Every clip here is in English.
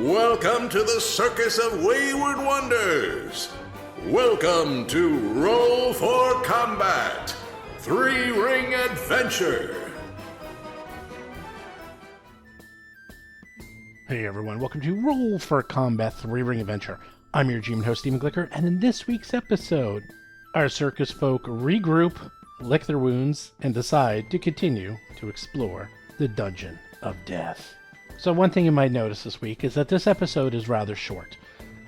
Welcome to the Circus of Wayward Wonders. Welcome to Roll for Combat, 3-Ring Adventure. Hey everyone, welcome to Roll for Combat 3-Ring Adventure. I'm your GM and host, Stephen Glicker, and in this week's episode, our circus folk regroup, lick their wounds, and decide to continue to explore the Dungeon of Death. So one thing you might notice this week is that this episode is rather short,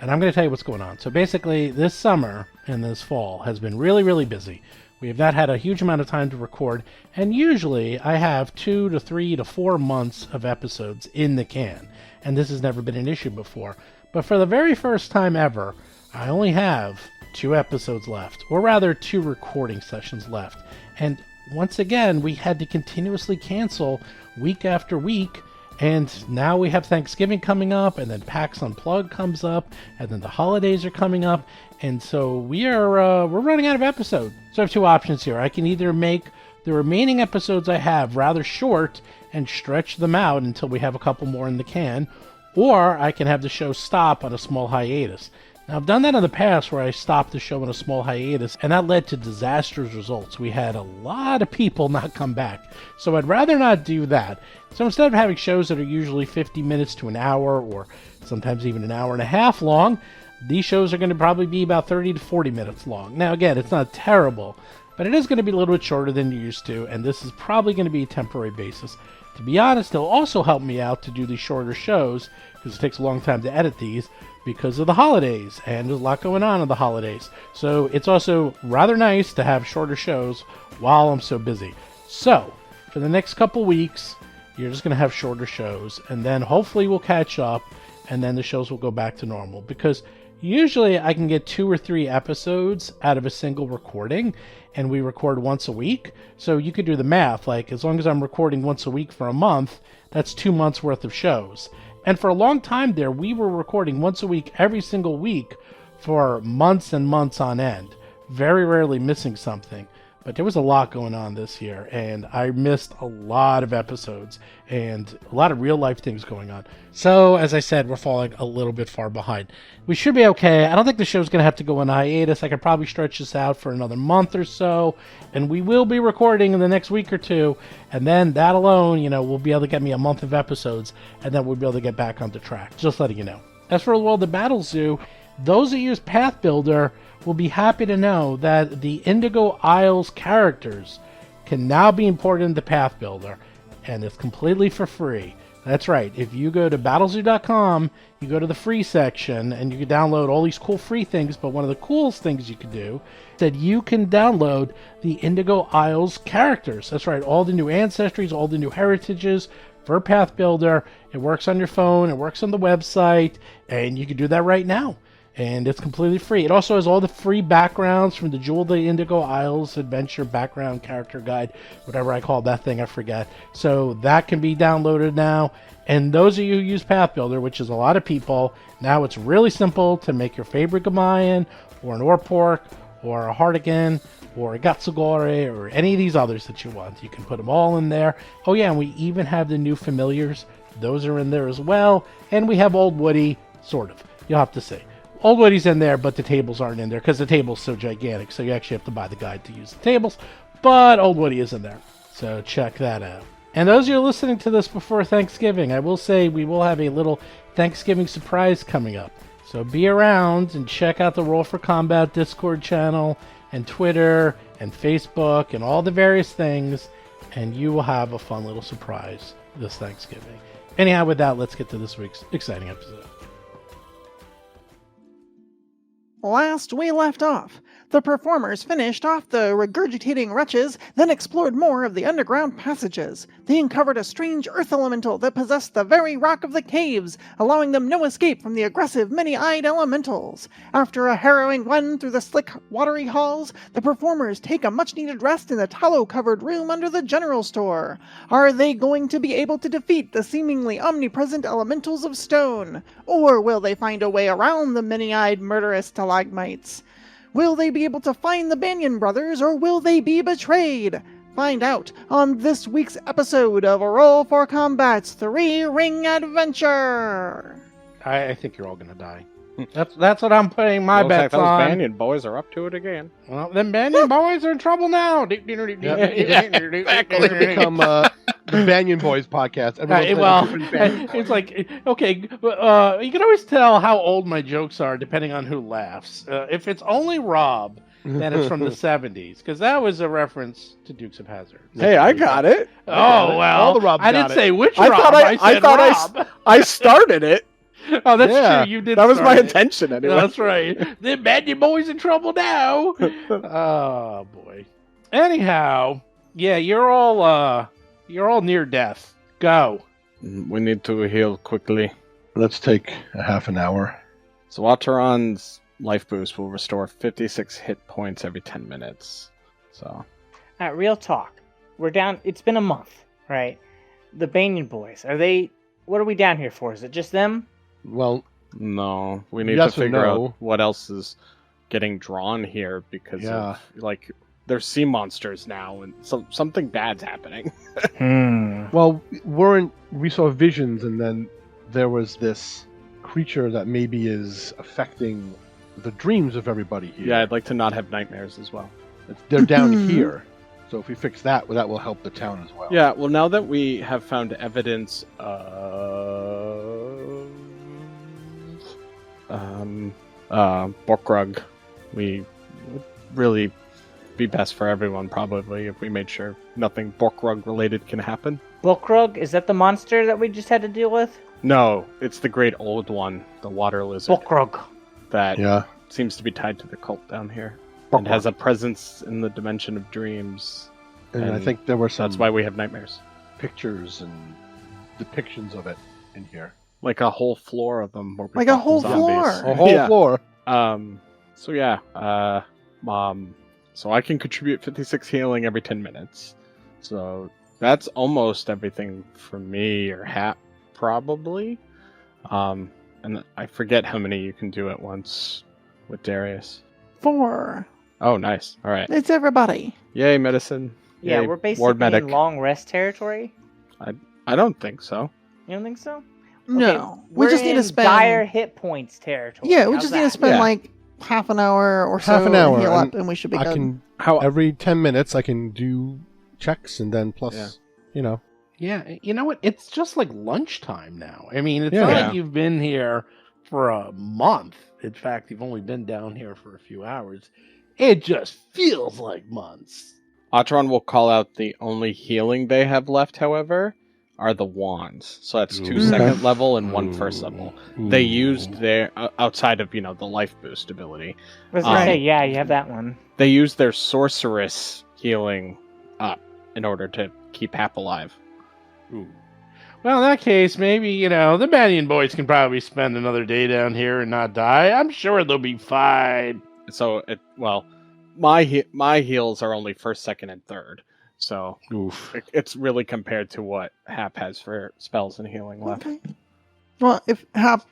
and I'm going to tell you what's going on. So basically, this summer and this fall has been really busy. We have not had a huge amount of time to record, and usually I have 2 to 3 to 4 months of episodes in the can, and this has never been an issue before. But for the very first time ever, I only have 2 episodes left, or rather 2 recording sessions left. And once again, we had to continuously cancel week after week, and now we have Thanksgiving coming up, and then PAX Unplugged comes up, and then the holidays are coming up, and so we're running out of episodes. So I have 2 options here. I can either make the remaining episodes I have rather short and stretch them out until we have a couple more in the can, or I can have the show stop on a small hiatus. Now, I've done that in the past where I stopped the show on a small hiatus, and that led to disastrous results. We had a lot of people not come back, so I'd rather not do that. So instead of having shows that are usually 50 minutes to an hour, or sometimes even an hour and a half long, these shows are going to probably be about 30 to 40 minutes long. Now, again, it's not terrible, but it is going to be a little bit shorter than you're used to, and this is probably going to be a temporary basis. To be honest, it'll also help me out to do these shorter shows, because it takes a long time to edit these, because of the holidays, and there's a lot going on in the holidays. So it's also rather nice to have shorter shows while I'm so busy. So, for the next couple weeks, you're just going to have shorter shows, and then hopefully we'll catch up, and then the shows will go back to normal, because usually I can get 2 or 3 episodes out of a single recording, and we record once a week. So you could do the math, like as long as I'm recording once a week for a month, that's 2 months worth of shows. And for a long time there, we were recording once a week, every single week, for months and months on end. Very rarely missing something. But there was a lot going on this year, and I missed a lot of episodes, and a lot of real-life things going on. So, as I said, we're falling a little bit far behind. We should be okay. I don't think the show's going to have to go on hiatus. I could probably stretch this out for another month or so, and we will be recording in the next week or 2, and then that alone, will be able to get me a month of episodes, and then we'll be able to get back onto track. Just letting you know. As for the World of Battle Zoo, those that use Path Builder will be happy to know that the Indigo Isles characters can now be imported into Path Builder, and it's completely for free. That's right, if you go to battlezoo.com, you go to the free section, and you can download all these cool free things, but one of the coolest things you can do is that you can download the Indigo Isles characters. That's right, all the new ancestries, all the new heritages for Path Builder. It works on your phone, it works on the website, and you can do that right now. And it's completely free. It also has all the free backgrounds from the Jewel of the Indigo Isles Adventure Background Character Guide, whatever I call that thing, I forget. So that can be downloaded now. And those of you who use Path Builder, which is a lot of people, now it's really simple to make your favorite Gamayan, or an Orpork, or a Hartigan, or a Gatsugore, or any of these others that you want. You can put them all in there. Oh yeah, and we even have the new familiars. Those are in there as well. And we have Old Woody, sort of. You'll have to see. Old Woody's in there, but the tables aren't in there because the table's so gigantic, so you actually have to buy the guide to use the tables. But Old Woody is in there, so check that out. And those of you listening to this before Thanksgiving, I will say we will have a little Thanksgiving surprise coming up. So be around and check out the Roll for Combat Discord channel, and Twitter, and Facebook, and all the various things, and you will have a fun little surprise this Thanksgiving. Anyhow, with that, let's get to this week's exciting episode. Last we left off, the performers finished off the regurgitating wretches, then explored more of the underground passages. They uncovered a strange earth elemental that possessed the very rock of the caves, allowing them no escape from the aggressive many-eyed elementals. After a harrowing run through the slick, watery halls, the performers take a much-needed rest in the tallow-covered room under the general store. Are they going to be able to defeat the seemingly omnipresent elementals of stone? Or will they find a way around the many-eyed murderous stalagmites? Will they be able to find the Banyan brothers, or will they be betrayed? Find out on this week's episode of Roll for Combat's 3-Ring Adventure! I think you're all gonna die. That's what I'm putting my Looks like bets those on. Banyan boys are up to it again. Well, them Banyan boys are in trouble now. Exactly. Become the Banyan Boys podcast. Everyone's Well, playing different Banyan it's Boys. like, okay, you can always tell how old my jokes are depending on who laughs. If it's only Rob, then it's from the 70s, because that was a reference to Dukes of Hazzard. Hey, I got it. Oh, well, All the Robs I got didn't it. say which I Rob, thought I said Rob. I started it. Oh, that's Yeah, true, you did That was my start it. intention anyway. That's right. The Banyan boys in trouble now. Oh boy. Anyhow, yeah, you're all near death. Go. We need to heal quickly. Let's take a half an hour. So Ataran's life boost will restore 56 hit points every 10 minutes. So Real talk. We're down. It's been a month, right? The Banyan boys. What are we down here for? Is it just them? Well, no, we need Yes to and figure no. out what else is getting drawn here because Yeah. of, like, there's sea monsters now and something bad's happening. well, we saw visions, and then there was this creature that maybe is affecting the dreams of everybody here. Yeah, I'd like to not have nightmares as well. They're down here. So if we fix that, well, that will help the town as well. Yeah, well, now that we have found evidence of Borkrug, we would really be best for everyone probably if we made sure nothing Borkrug related can happen. Bulkrug? Is that the monster that we just had to deal with? No, it's the great old one, the water lizard, Bulkrug. that Yeah. seems to be tied to the cult down here. And has a presence in the dimension of dreams. And I And think there were some That's why we have nightmares. pictures and depictions of it in here. Like a whole floor of them. Where we Like a fought the whole zombies. floor. A whole Yeah. floor. So yeah, so I can contribute 56 healing every 10 minutes. So that's almost everything for me or Hap, probably. And I forget how many you can do at once with Darius. 4. Oh, nice. All right. It's everybody. Yay, medicine. Yeah, Yay, we're ward basically medic. in long rest territory. I don't think so. You don't think so? No. Okay, We we're just need to in spend. dire hit points territory. Yeah, we How's just need to that? spend Yeah. like half an hour or so Half an hour, and heal up, and and we should be I good. can How every 10 minutes I can do checks and then plus, Yeah. you know. Yeah, you know what? It's just like lunchtime now. I mean, it's Yeah. not Yeah. like you've been here for a month. In fact, you've only been down here for a few hours. It just feels like months. Atron will call out the only healing they have left, however, are the wands. So that's 2 Ooh. second level and 1 first level. They Ooh. used their, outside of, the life boost ability, I was gonna Um, say, yeah, you have that one. they used their sorceress healing up in order to keep Hap alive. Ooh. Well, in that case, maybe, the Banyan boys can probably spend another day down here and not die. I'm sure they'll be fine. So, my heals are only first, second, and third. So Oof. it's really compared to what Hap has for spells and healing left. Okay. Well, if Hap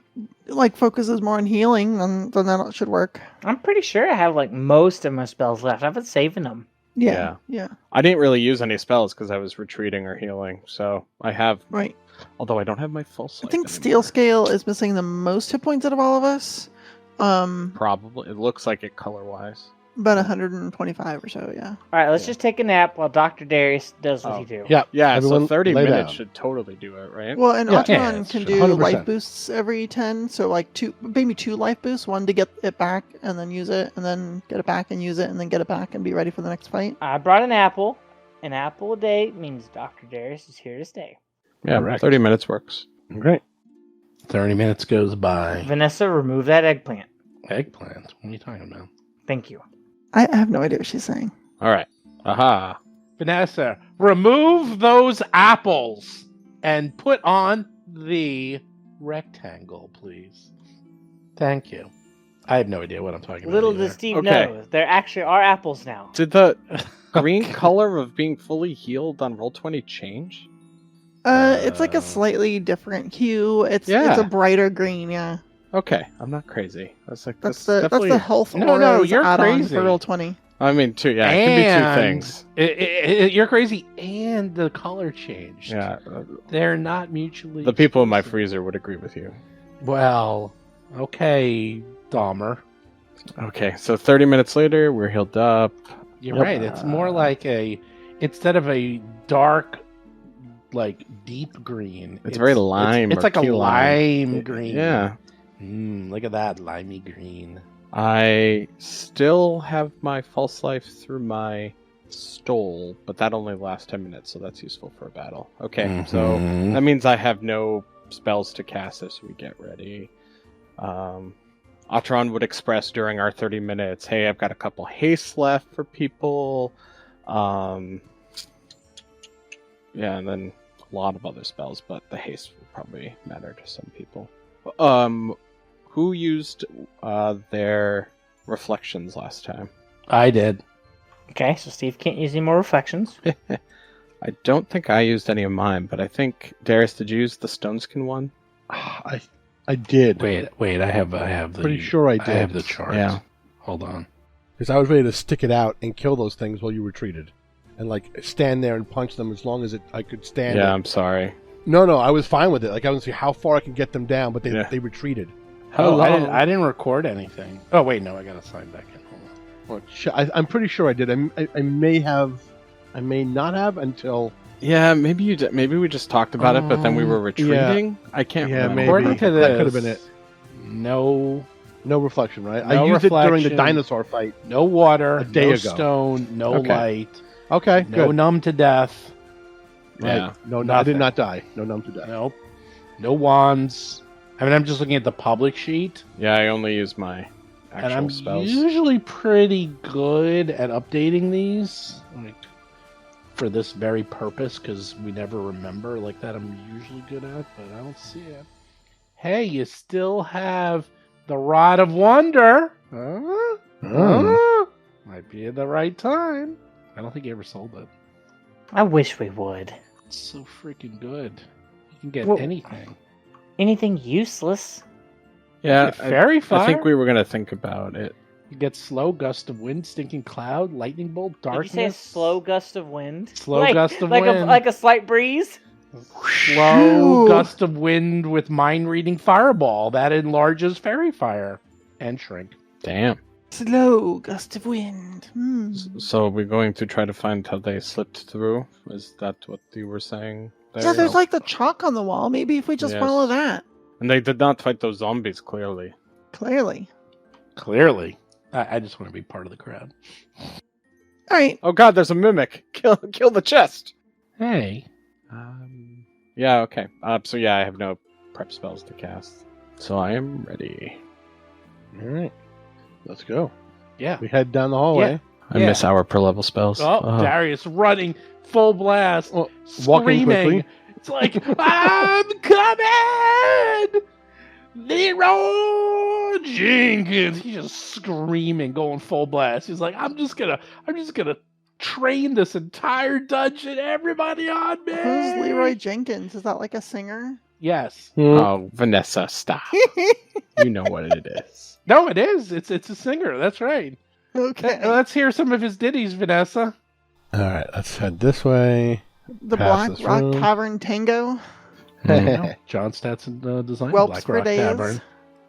focuses more on healing, then that should work. I'm pretty sure I have most of my spells left. I've been saving them. Yeah. Yeah. I didn't really use any spells because I was retreating or healing. So I have, Right. although I don't have my full I sight think anymore. Steel Scale is missing the most hit points out of all of us. Probably. It looks like it color-wise. About 125 or so. Yeah. All right, let's Yeah. just take a nap while Dr. Darius does what Oh. he do. Yeah. Yeah, Everyone so 30 lay minutes down. should totally do it, right? Well, and Yeah. Atron Yeah, can it's do 100%. life boosts every 10, so maybe two life boosts, one to get it back and then use it, and then get it back and use it, and then get it back and be ready for the next fight. I brought an apple. An apple a day means Dr. Darius is here to stay. Yeah, Correct. 30 minutes works. Great. 30 minutes goes by. Vanessa, remove that eggplant. Eggplant? What are you talking about? Thank you. I have no idea what she's saying. All right. Aha. Vanessa, remove those apples and put on the rectangle, please. Thank you. I have no idea what I'm talking Little about. does Steve Okay. know, there actually are apples now. Did the green color of being fully healed on Roll20 change? It's like a slightly different hue. It's Yeah. a brighter green. Yeah, Okay, I'm not crazy. That's that's definitely... the health No, auras you're add-on crazy. for Roll20. I mean, two. Yeah, it can be two And things. you're crazy, and the color changed. Yeah, They're not mutually. the people in my exclusive. freezer would agree with you. Well, okay, Dahmer. Okay, so 30 minutes later, we're healed up. You're Yep. right. It's more like instead of a dark, like deep green. It's very lime It's or like a key lime. lime green. Yeah. Look at that limey green. I still have my false life through my stole, but that only lasts 10 minutes, so that's useful for a battle. Okay, so Mhm. that means I have no spells to cast as we get ready. Atron would express during our 30 minutes, hey, I've got a couple haste left for people. Yeah, and then a lot of other spells, but the haste will probably matter to some people. Who used their reflections last time? I did. Okay, so Steve can't use any more reflections. I don't think I used any of mine, but I think Darius, did you use the Stoneskin one? I did. Wait. I have the. Pretty sure I I did. have the chart. Yeah. Hold on. Because I was ready to stick it out and kill those things while you retreated, and like stand there and punch them as long as I could stand. Yeah, it. I'm sorry. No, I was fine with it. Like I was see how far I can get them down, but Yeah. they retreated. Oh, I didn't record anything. Oh wait, no, I gotta sign back in. Hold on. I'm pretty sure I did. I may have, I may not have until. Yeah, maybe you did. Maybe we just talked about it, but then we were retreating. I can't Yeah, remember. maybe. According to That could have this, been it. No reflection, right? No I used it during the reflection. dinosaur fight. No water, A day no ago. stone, no Okay. light, Okay, no good. numb to death. Yeah. Right. No, I Nothing. did not die. No numb to death. Nope. No wands. I mean, I'm just looking at the public sheet, Yeah, I only use my and actual I'm spells. usually pretty good at updating these, like, for this very purpose, because we never remember like that. I'm usually good at, but I don't see it. Hey, you still have the Rod of Wonder. Huh? Huh? Might be at the right time. I don't think you ever sold it. I wish we would. It's so freaking good. You can get Well- anything. Anything useless? Yeah, Get fairy fire. I think we were gonna think about it. You get slow gust of wind, stinking cloud, lightning bolt, darkness. Did you say a slow gust of wind? Slow gust of like wind. like a slight breeze? Slow Phew. gust of wind with mind reading fireball that enlarges fairy fire and shrink. Damn. Slow gust of wind. So we're going to try to find how they slipped through. Is that what you were saying? Yeah, there's like the chalk on the wall. Maybe if we just Yes. follow that. And they did not fight those zombies, clearly. Clearly. Clearly. I just want to be part of the crowd. All right. Oh god, there's a mimic! Kill the chest! Hey. Yeah, okay. So yeah, I have no prep spells to cast. So I am ready. All right, let's go. Yeah. We head down the hallway. I Yeah. miss our per level spells. Oh, Darius running full blast, Oh, walking screaming. quickly. It's like, I'm coming! Leroy Jenkins. He's just screaming, going full blast. He's like, I'm just gonna train this entire dungeon. Everybody on me. Who's Leroy Jenkins? Is that like a singer? Yes. Oh, Vanessa, stop. You know what it is. No, it is. It's a singer. That's right. Okay. Let's hear some of his ditties, Vanessa. All right, let's head this way. The Pass Black this Rock room. Tavern Tango. John Stetson designed Whelps Black for Rock days. Tavern.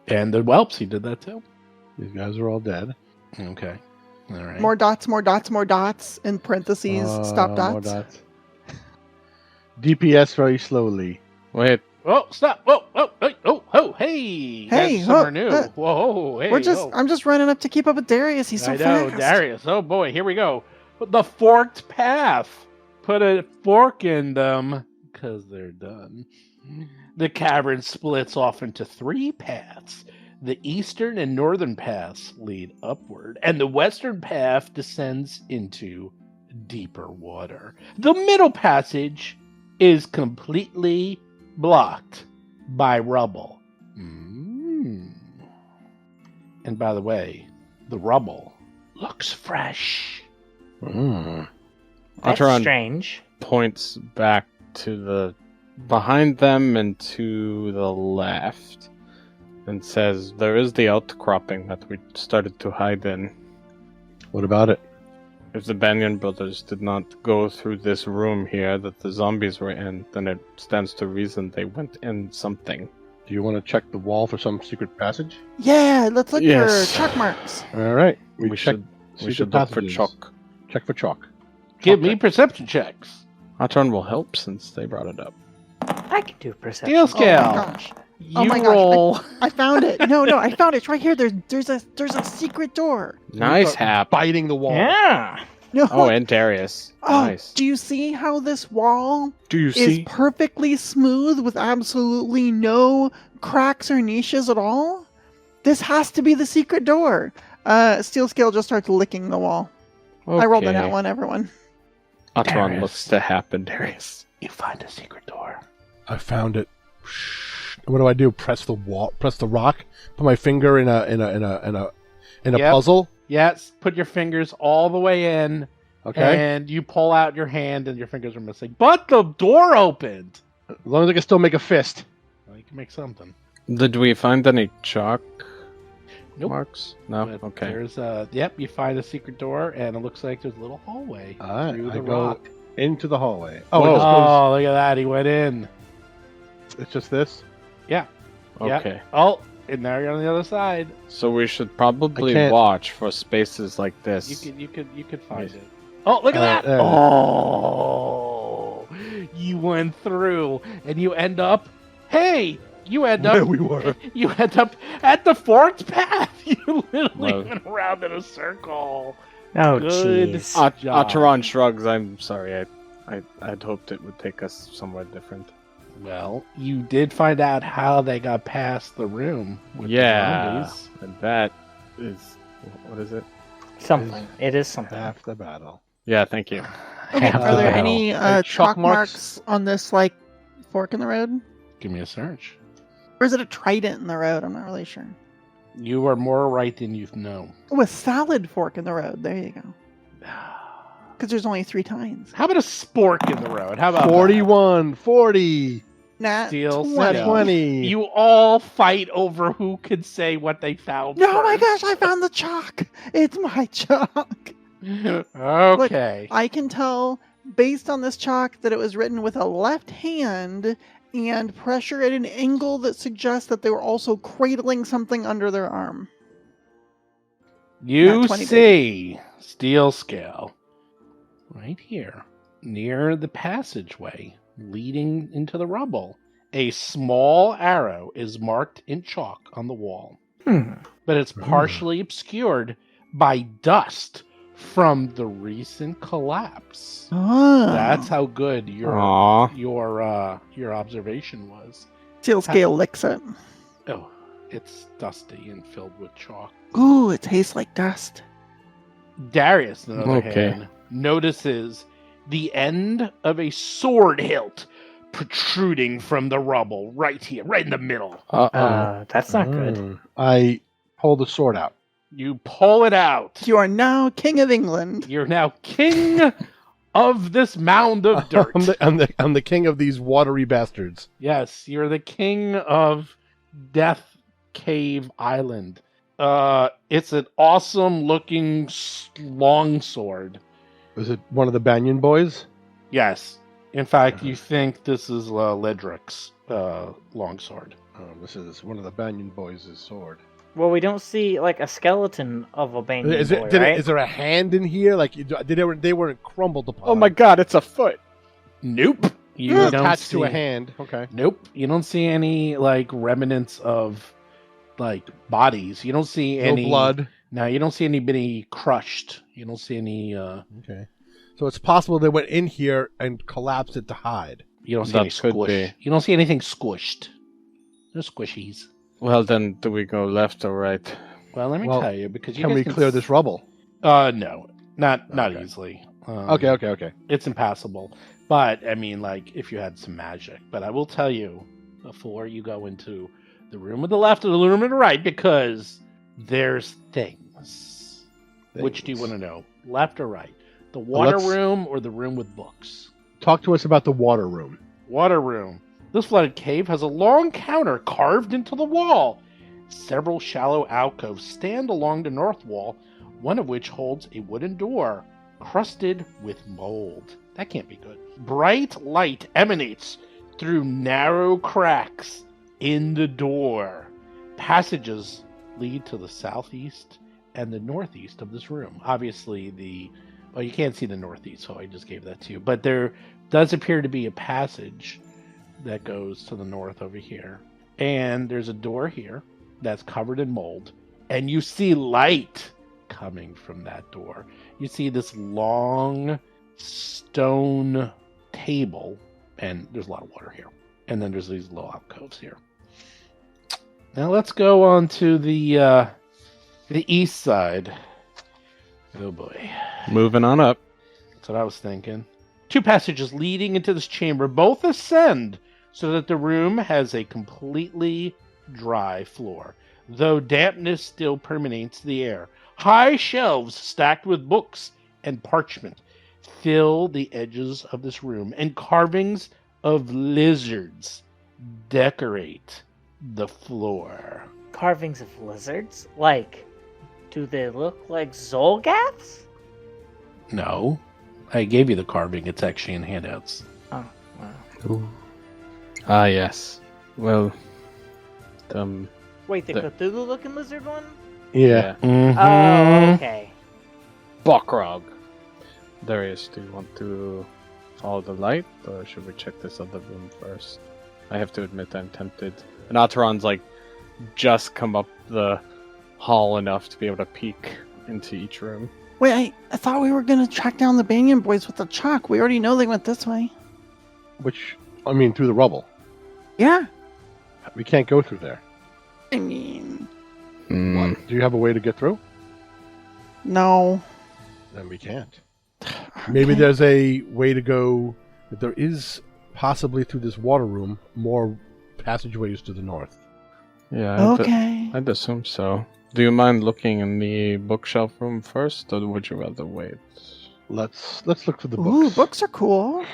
And the Whelps, he did that too. These guys are all dead. Okay. All right. More dots, more dots, more dots. In parentheses, stop More dots. dots. DPS very slowly. Wait, Oh, stop! Whoa! Oh! Hey! Hey, That's somewhere oh, new. uh, Whoa! Hey! I'm oh. just running up to keep up with Darius. He's so I know, fast. Darius. Oh boy, here we go. The forked path. Put a fork in them because they're done. The cavern splits off into 3 paths. The eastern and northern paths lead upward, and the western path descends into deeper water. The middle passage is completely blocked by rubble. And by the way, the rubble looks fresh. Mm. That's Atron strange. points back to the behind them and to the left and says, there is the outcropping that we started to hide in. What about it? If the Banyan brothers did not go through this room here that the zombies were in, then it stands to reason they went in something. Do you want to check the wall for some secret passage? Yeah, let's look Yes. for chalk marks. All right. We should secret look for passages. chalk. Check for chalk. Give me perception checks. Our turn will help since they brought it up. I can do perception. Steel Oh scale. my gosh. You Oh my gosh, roll. I found it. No, I found it. It's right here. There's a secret door. Nice, Start Hap. Biting the wall. Yeah. No. Oh, and Darius. Oh, Nice. do you see how this wall Do you is perfectly smooth with absolutely no cracks or niches at all? This has to be the secret door. Steel Scale just starts licking the wall. I rolled an one, everyone. Atron Darius. looks to happen, Darius. You find a secret door. I found it. What do I do? Press the wall. Press the rock. Put my finger in a Yep. puzzle. Yes, put your fingers all the way in, Okay. and you pull out your hand, and your fingers are missing. But the door opened. As long as I can still make a fist. Well, you can make something. Did we find any chalk Nope. marks? No. But Okay. There's yep. You find a secret door, and it looks like there's a little hallway All right. through I the go rock. into the hallway. Whoa. Oh, it just Oh, look at that! He went in. it's just this. Yeah. Okay. Oh, and now you're on the other side. So we should probably I can't- watch for spaces like this. You could find it. Oh, look at that! there. Oh, you went through, and you end up. Hey, you end There up. we were. You end up at the forked path. You literally Well- went around in a circle. Oh, Good. jeez. job. Atron shrugs. I'm sorry. I'd hoped it would take us somewhere different. Well, you did find out how they got past the room. With the Yeah. zombies. And that is what is it? Something. It is something. Half the battle. Yeah. Thank you. Okay, Half are the there battle. any Chalk chalk marks? marks on this like fork in the road? Give me a search. Or is it a trident in the road? I'm not really sure. You are more right than you know. Oh, a salad fork in the road. There you go. Because there's only 3 tines. How about a spork in the road? How about 41, 40, Nat Steel 20. scale. 20. that? You all fight over who can say what they found. No, my first. gosh, I found the chalk. It's my chalk. Okay. I can tell based on this chalk that it was written with a left hand and pressure at an angle that suggests that they were also cradling something under their arm. You Nat 20, see steel scale right here near the passageway leading into the rubble. A small arrow is marked in chalk on the wall, but it's partially obscured by dust from the recent collapse. Oh. That's how good your observation was. Steel scale licks it. Oh, it's dusty and filled with chalk. Ooh, it tastes like dust. Darius, on the other Okay. hand, notices the end of a sword hilt protruding from the rubble right here, right in the middle. That's not good. I pull the sword out. You pull it out. You are now King of England. You're now king of this mound of dirt. I'm the king of these watery bastards. Yes, you're the king of Death Cave Island. It's an awesome looking long sword. Is it one of the Banyan boys? Yes. In fact, you think this is Ledric's longsword. This is one of the Banyan boys' sword. Well, we don't see like a skeleton of a Banyan Is, boy, it, right? is there a hand in here? Like they weren't crumbled upon. Oh my God! It's a foot. Nope. You It's don't attached see, to a hand. Okay. Nope. You don't see any like remnants of like bodies. You don't see any No blood. No, you don't see anybody crushed. You don't see any. Okay. So it's possible they went in here and collapsed it to hide. You don't see That any could squish. be. You don't see anything squished. No squishies. Well, then, do we go left or right? Well, let me Well, tell you because you Can guys we clear this rubble? No, not Okay. easily. Okay. It's impassable. But I mean, like if you had some magic. But I will tell you before you go into the room on the left or the room on the right because there's things. Which do you want to know? Left or right? The water let's- room or the room with books? Talk to us about the water room. Water room. This flooded cave has a long counter carved into the wall. Several shallow alcoves stand along the north wall, one of which holds a wooden door, crusted with mold. That can't be good. Bright light emanates through narrow cracks in the door. Passages lead to the southeast and the northeast of this room. Obviously, well, you can't see the northeast, so I just gave that to you. But there does appear to be a passage that goes to the north over here. And there's a door here that's covered in mold. And you see light coming from that door. You see this long stone table, and there's a lot of water here. And then there's these little alcoves here. Now let's go on to the east side. Oh boy. Moving on up. That's what I was thinking. 2 passages leading into this chamber both ascend so that the room has a completely dry floor, though dampness still permeates the air. High shelves stacked with books and parchment fill the edges of this room, and carvings of lizards decorate the floor. Carvings of lizards? Like, do they look like Zolgaths? No. I gave you the carving. It's actually in handouts. Oh, wow. Ooh. Ah, yes. Well, Wait, the Cthulhu-looking lizard one? Yeah. Mhm. Oh, okay. Bokrog. Darius, do you want to follow the light, or should we check this other room first? I have to admit I'm tempted. And Ataran's like just come up the hall enough to be able to peek into each room. Wait, I thought we were gonna track down the Banyan boys with the chalk. We already know they went this way. Through the rubble. Yeah. We can't go through there. I mean, Hmm. Do you have a way to get through? no. Then we can't. Maybe there's a way to go. If there is possibly through this water room more passageways to the north. Yeah, Okay. I'd assume so. Do you mind looking in the bookshelf room first, or would you rather wait? Let's look for the Ooh, books. books are cool.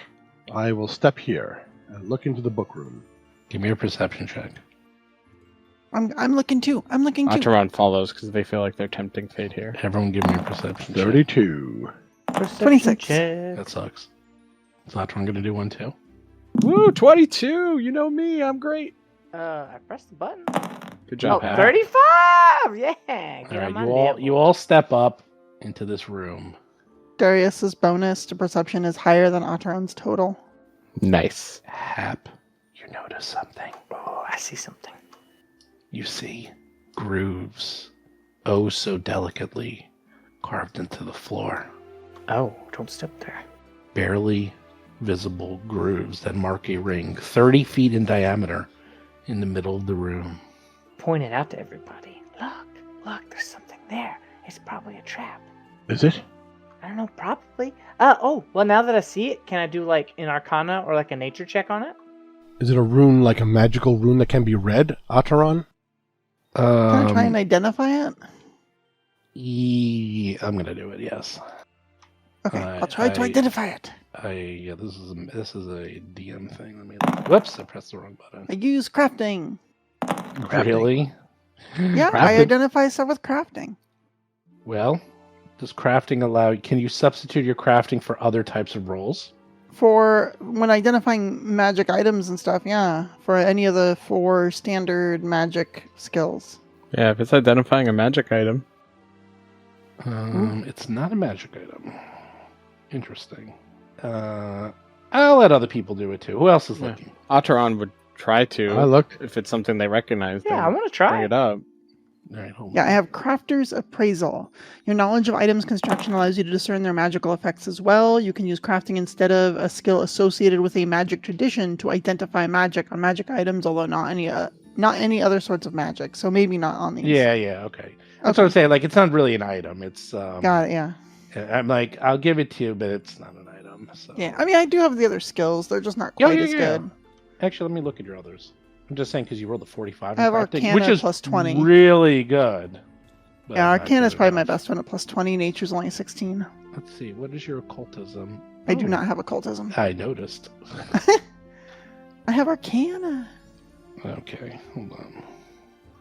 I will step here and look into the book room. Give me a perception check. I'm looking too. I'm looking too. Ataran follows because they feel like they're tempting fate here. Everyone give me a perception check. 32. 26. That sucks. Is Latron going to do one too? Woo, 22! You know me, I'm great. I pressed the button. Good job, Oh, Pat. 35! Yeah! Get All on my right, level. you all step up into this room. Darius's bonus to perception is higher than Ataran's total. Nice. Hap, you notice something. Oh, I see something. You see grooves, oh so delicately carved into the floor. Oh, don't step there. Barely visible grooves that mark a ring 30 feet in diameter in the middle of the room. Point it out to everybody. Look, there's something there. It's probably a trap. Is it? I don't know, probably. Well, now that I see it, can I do like an arcana or like a nature check on it? Is it a rune like a magical rune that can be read, Ataran? Can I try and identify it? I'm gonna do it. Yes. Okay, I'll try to identify it. This is a DM thing. Let me. Whoops! I pressed the wrong button. I use crafting. Really? Yeah, I Crafting? identify stuff with crafting. Well, does crafting allow? Can you substitute your crafting for other types of roles? For when identifying magic items and stuff, yeah. For any of the 4 standard magic skills. Yeah, if it's identifying a magic item. It's not a magic item. Interesting. I'll let other people do it too. Who else is Yeah. looking? Ataran would try to. I looked. If it's something they recognize. Yeah, then I want to try bring it up. All right, hold Yeah, I on. have Crafter's Appraisal. Your knowledge of items construction allows you to discern their magical effects as well. You can use crafting instead of a skill associated with a magic tradition to identify magic on magic items, although not any other sorts of magic. So maybe not on these. Yeah, okay. That's what I'm saying. Like, it's not really an item. It's Got it, yeah. I'm like, I'll give it to you, but it's not an item. So. Yeah, I mean, I do have the other skills. They're just not Yeah, quite yeah, as yeah. good. Actually, let me look at your others. I'm just saying because you rolled a 45, I have in crafting, Arcana which is plus 20. really good. but Yeah, not Arcana is good probably my enough. best one at plus 20. Nature's only 16. Let's see. What is your occultism? I do Oh, not have occultism. I noticed. I have Arcana. Okay, hold on.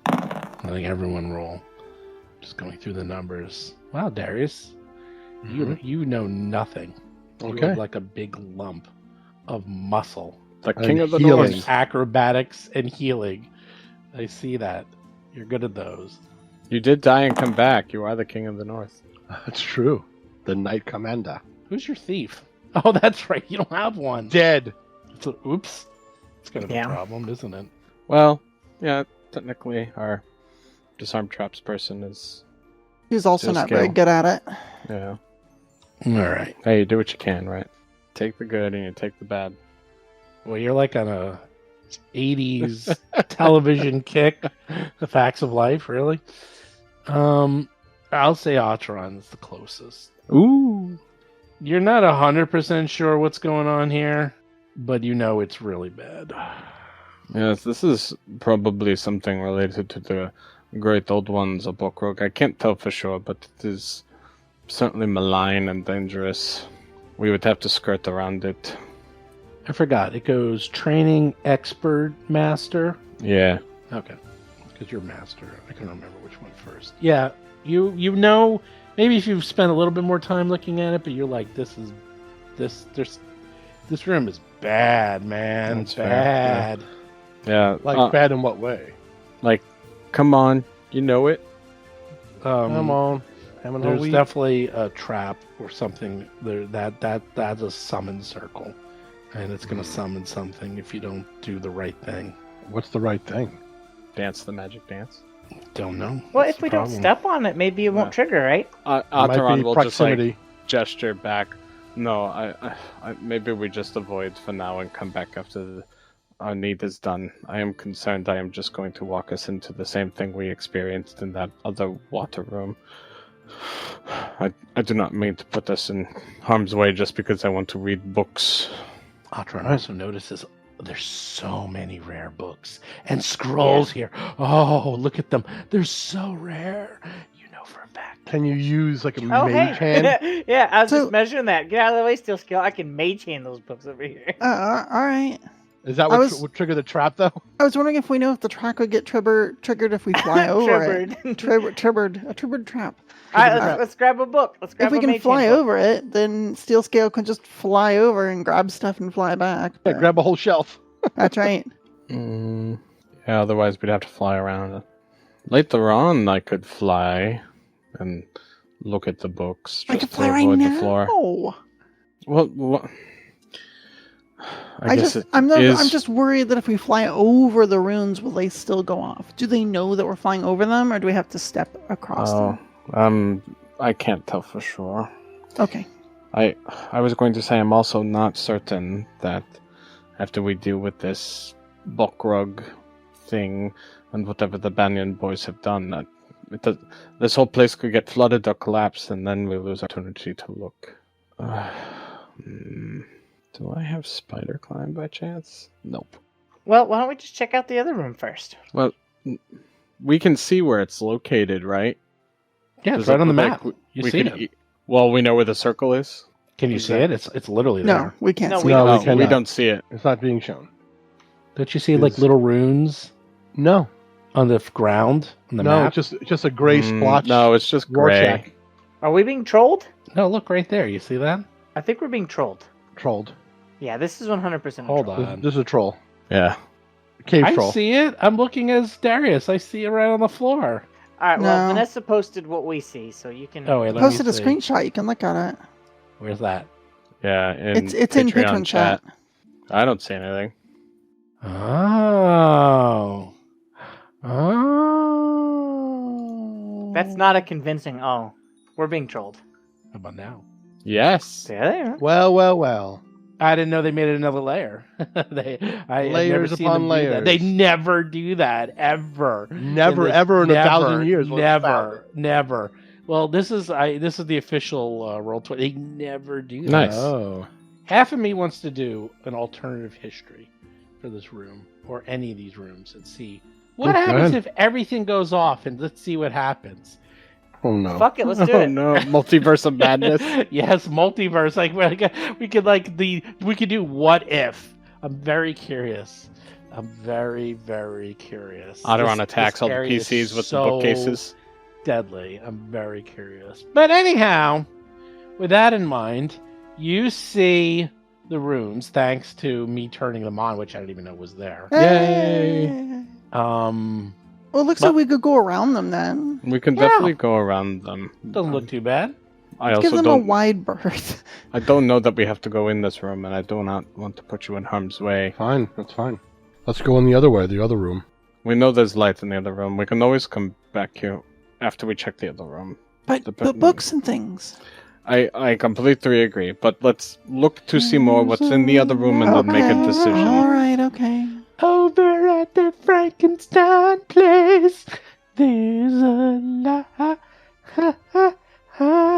I think everyone roll. Just going through the numbers. Wow, Darius, you know nothing. You Okay. have like a big lump of muscle, The king of the healing. north. acrobatics and healing. I see that. You're good at those. You did die and come back. You are the king of the north. That's true. The Knight Commander. Who's your thief? Oh, that's right. You don't have one. Dead. Oops. It's kind of a problem, isn't it? Well, yeah, technically our disarm traps person is... He's also Still not skill. very good at it. Yeah. All right. Hey, you do what you can, right? Take the good and you take the bad. Well, you're like on a 80s television kick. The facts of life, really. I'll say Atron's the closest. Ooh. You're not 100% sure what's going on here, but you know it's really bad. Yes, this is probably something related to the Great Old Ones of Bokrog. I can't tell for sure, but it is certainly malign and dangerous. We would have to skirt around it. I forgot. It goes training expert master. Yeah. Okay. Because you're master. I can remember which one first. Yeah. You know, maybe if you've spent a little bit more time looking at it, but you're like, this room is bad, man. That's fair, bad. Yeah. Like, bad in what way? Like, come on. You know it. Come on. There's definitely a trap or something there that's a summon circle. And it's going to summon something if you don't do the right thing. What's the right thing? Dance the magic dance. Don't know. Well, That's if the we don't problem. step on it, maybe it won't trigger, right? Might Ataran be will proximity. just like gesture back. No, I maybe we just avoid for now and come back after our need is done. I am concerned. I am just going to walk us into the same thing we experienced in that other water room. I do not mean to put us in harm's way just because I want to read books. Atron also notices there's so many rare books and scrolls here. Oh, look at them. They're so rare. You know for a fact. Can you use like a Oh, mage hand? hey. Yeah, I was So- just measuring that. Get out of the way, Steel Skill. I can mage hand those books over here. All right. Is that I what was- would trigger the trap, though? I was wondering if we know if the track would get triggered if we fly over it. Triggered. A triggered trap. All right, let's grab a book. Let's grab If we a can mage fly hand book. over it, then Steel Scale can just fly over and grab stuff and fly back. Yeah, but- grab a whole shelf. That's right. Yeah, otherwise we'd have to fly around. Later on, I could fly and look at the books I just can to fly right avoid now. the floor. Well, I'm is... just worried that if we fly over the runes, will they still go off? Do they know that we're flying over them, or do we have to step across them? I can't tell for sure. Okay. I was going to say I'm also not certain that after we deal with this Bokrug thing and whatever the Banyan boys have done, that this whole place could get flooded or collapse, and then we lose opportunity to look. Do I have spider climb by chance? Nope. Well, why don't we just check out the other room first? Well, we can see where it's located, right? Yeah, it's Does right it on the look map. like You we see can it. Well, we know where the circle is. Can you see it? It's literally No, there. we can't No, see we it. don't. No, No, we cannot. we don't see it. It's not being shown. Don't you see like Is- little runes No. on the ground on the No, map? just a gray splotch. No, it's just gray. Rorschach. Are we being trolled? No, look right there. You see that? I think we're being trolled. Trolled. Yeah, this is 100% a Hold troll. on. This is a troll. Yeah. Cave I troll. see it. I'm looking as Darius. I see it right on the floor. All right, well, No. Vanessa posted what we see, so you can... Oh, wait, let Posted me a see. screenshot. You can look at it. Where's that? Yeah. It's in Patreon chat. I don't see anything. Oh. Oh. That's not a convincing... Oh, we're being trolled. How about now? Yes. Yeah, they are. Well. I didn't know they made another layer. I've never Layers seen upon them do that. They layers. never do that ever. Never, ever in 1,000 years. will it stop. Never. Well, this is the official Roll20. They never do that. Nice. Oh. Half of me wants to do an alternative history for this room or any of these rooms and see what Oh, happens good. if everything goes off, and let's see what happens. Oh no. Fuck it, let's do Oh it. no, multiverse of madness. Yes, multiverse. We could do what if. I'm very curious. I'm very, very curious. Autoron This attacks all the area is PCs with so the bookcases. Deadly. I'm very curious. But anyhow, with that in mind, you see the runes thanks to me turning them on, which I didn't even know was there. Yay! Um, Well, it looks But- like we could go around them then. We can definitely go around them. doesn't look too bad. I Give also them a don't. wide berth. I don't know that we have to go in this room, and I do not want to put you in harm's way. Fine, that's fine. Let's go in the other way, the other room. We know there's light in the other room. We can always come back here after we check the other room. But The but books and things. I completely agree, but let's look to see more what's in the other room and then make a All decision. right, okay. Over at the Frankenstein place, there's a lot. So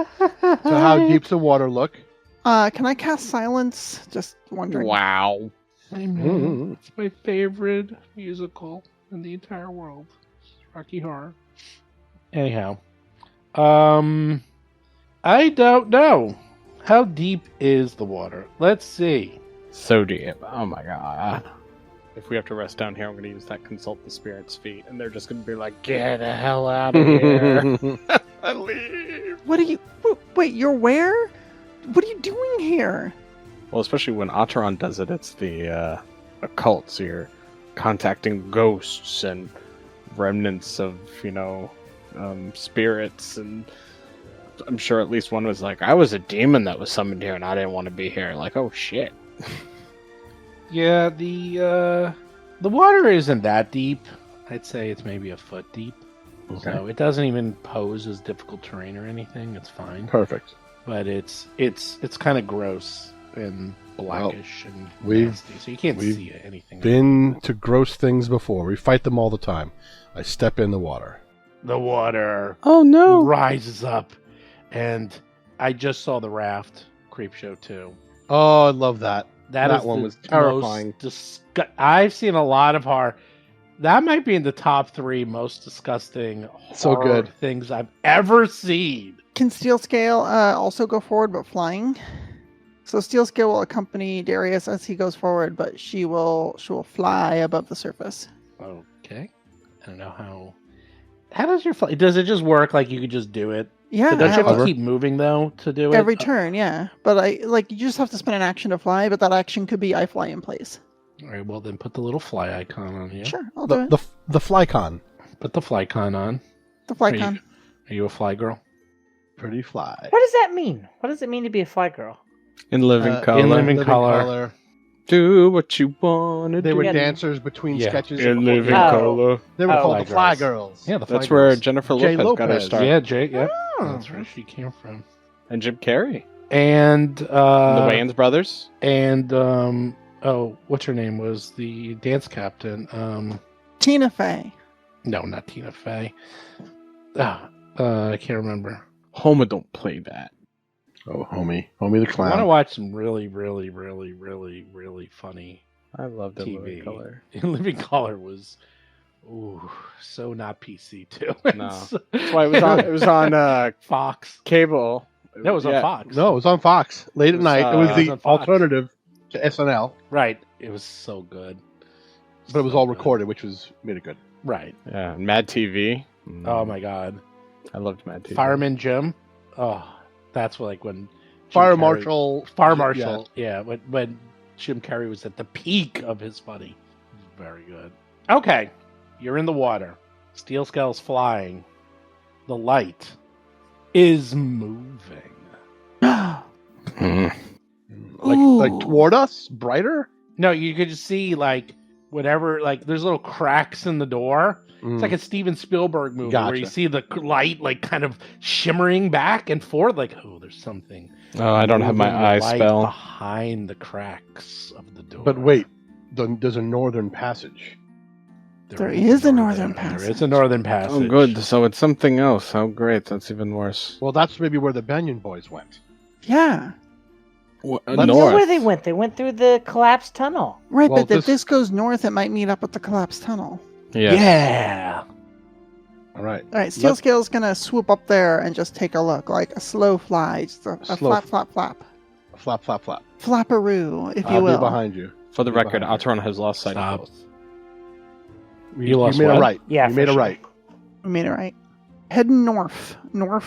how deep's the water look? Can I cast silence? Just wondering. Wow. I know. It's my favorite musical in the entire world. It's Rocky Horror. Anyhow, I don't know. How deep is the water? Let's see. So deep. Oh my god. If we have to rest down here, I'm going to use that consult the spirits feat, and they're just going to be like, get the hell out of here. I leave. What are you? Wait, you're where? What are you doing here? Well, especially when Acheron does it, it's the occult, so you're contacting ghosts and remnants of, spirits, and I'm sure at least one was like, I was a demon that was summoned here and I didn't want to be here. Like, oh shit. Yeah, the water isn't that deep. I'd say it's maybe a foot deep. Okay. So it doesn't even pose as difficult terrain or anything. It's fine. Perfect. But it's kind of gross and blackish and we've- nasty, so you can't we've see anything. Been to gross things before. We fight them all the time. I step in the water. The water Oh no. rises up, and I just saw the raft creep show too. Oh, I love that. That is one the was terrifying. I've seen a lot of horror. That might be in the top 3 most disgusting So horror good. things I've ever seen. Can Steel Scale also go forward but flying? So Steel Scale will accompany Darius as he goes forward, but she will fly above the surface. Okay. I don't know how. How does your fly? Does it just work like you could just do it? Yeah, So don't you have to Hover. keep moving though to do it? every turn, yeah. But you just have to spend an action to fly, but that action could be I fly in place. All right. Well, then put the little fly icon on you. Sure, I'll do The, it. the Flycon. Put the fly con on. The Are Flycon. you, are you a fly girl? Pretty fly. What does that mean? What does it mean to be a fly girl? In living color. in living color. Do what you want to They do. were Yeah. dancers between Yeah. sketches. In living Oh. color. They were Oh. called Fly the Fly girls. Girls. Yeah, the fly That's where girls. Jennifer Jay Lopez got her Lopez. start. Yeah, Jake. Yeah, Oh. that's where she came from. And Jim Carrey. And the Wayans brothers. and what's her name was the dance captain? Tina Fey. No, not Tina Fey. I can't remember. Homer don't play that. Oh, homie the I want to clown. watch some really, really, really, really, really funny I loved In TV. Living Color. In Living Color was, so not PC too. No. That's why it was on Fox. cable. That was on Yeah. Fox. No, it was on Fox late at was, night. It was it was the on Fox. alternative to SNL, Right. It was so good. but it was all recorded, which made it good. Right. Yeah, Mad TV. Oh my God. I loved Mad TV. Fireman Jim. Oh, that's like when Jim Fire Carrey- Marshal. Fire Marshal. Yeah, when Jim Carrey was at the peak of his funny. It was very good. Okay, you're in the water. Steel Scale's flying. The light is moving. Mhm. Like toward us, brighter. No, you could just see like whatever. Like there's little cracks in the door. It's like a Steven Spielberg movie where you Gotcha. see the light like kind of shimmering back and forth. Like, oh, there's something. Oh, I don't have my moving eye light spell. behind the cracks of the door. But wait, there's a northern passage. There is a northern There is passage. a northern passage. Oh, good. So it's something else. Oh, great. That's even worse. Well, that's maybe where the Banyan Boys went. Yeah. Let's- I know North. where they went. They went through the collapsed tunnel. Right, Well, but if this goes north, it might meet up with the collapsed tunnel. Yeah. Yeah. All right. All right, Steel Let's- Scale's gonna swoop up there and just take a look, like a slow fly, just a Slow flap, flap, flap, Flap, flap, flap. flapperoo, if you I'll will. be behind you. For the Be record, behind you. Atron has lost sight Stop. of both. You lost made what? a right. Yeah, you for made a sure. right. We made it right. Heading north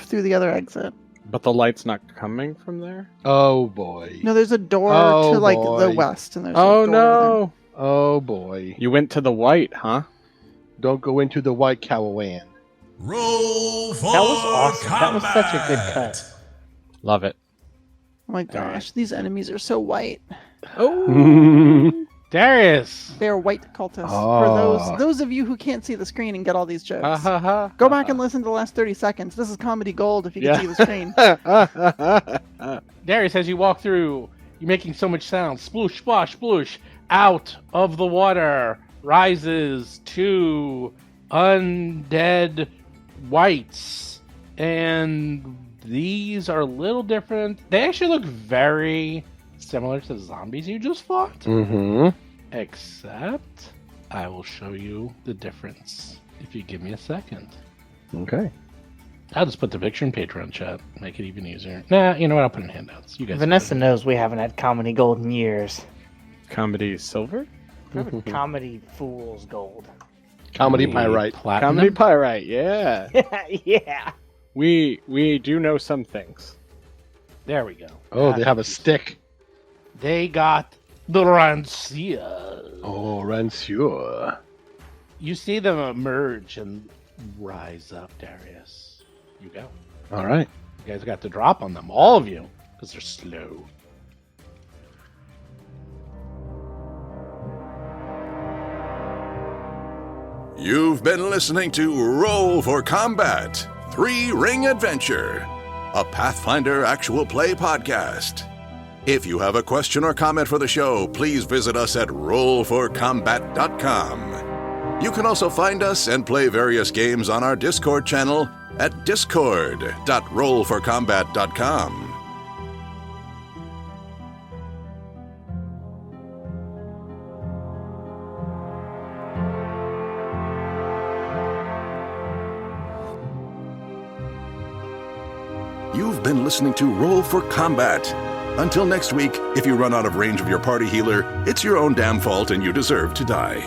through the other exit. But the light's not coming from there? Oh boy. No, there's a door Oh, to like boy. the west, and there's Oh a door no! Oh boy. You went to the white, huh? Don't go into the white Cowawan. Roll for That was awesome. That was such a good combat. cut. Love it. Oh my gosh, these enemies are so white. Darius! They are white cultists. Ah. For those of you who can't see the screen and get all these jokes, Ha ha ha. go back and listen to the last 30 seconds. This is comedy gold if you can Yeah. see the screen. Darius, as you walk through, you're making so much sound. Sploosh, splash, sploosh. Out of the water rises two undead whites. And these are a little different. They actually look very similar to the zombies you just fought. Mm-hmm. Except, I will show you the difference if you give me a second. Okay. I'll just put the picture in Patreon chat. Make it even easier. Nah, you know what? I'll put it in handouts. You guys. Vanessa knows we haven't had comedy gold in years. Comedy silver? Comedy fool's gold. Comedy pyrite. Platinum. Comedy pyrite, yeah. Yeah. We do know some things. There we go. Oh, they have a stick. They got the Rancia. Oh, Ransure. You see them emerge and rise up, Darius. You go. All right. You guys got the drop on them, all of you, because they're slow. You've been listening to Roll for Combat 3-Ring Adventure, a Pathfinder actual play podcast. If you have a question or comment for the show, please visit us at rollforcombat.com. You can also find us and play various games on our Discord channel at discord.rollforcombat.com. You've been listening to Roll for Combat. Until next week, if you run out of range of your party healer, it's your own damn fault and you deserve to die.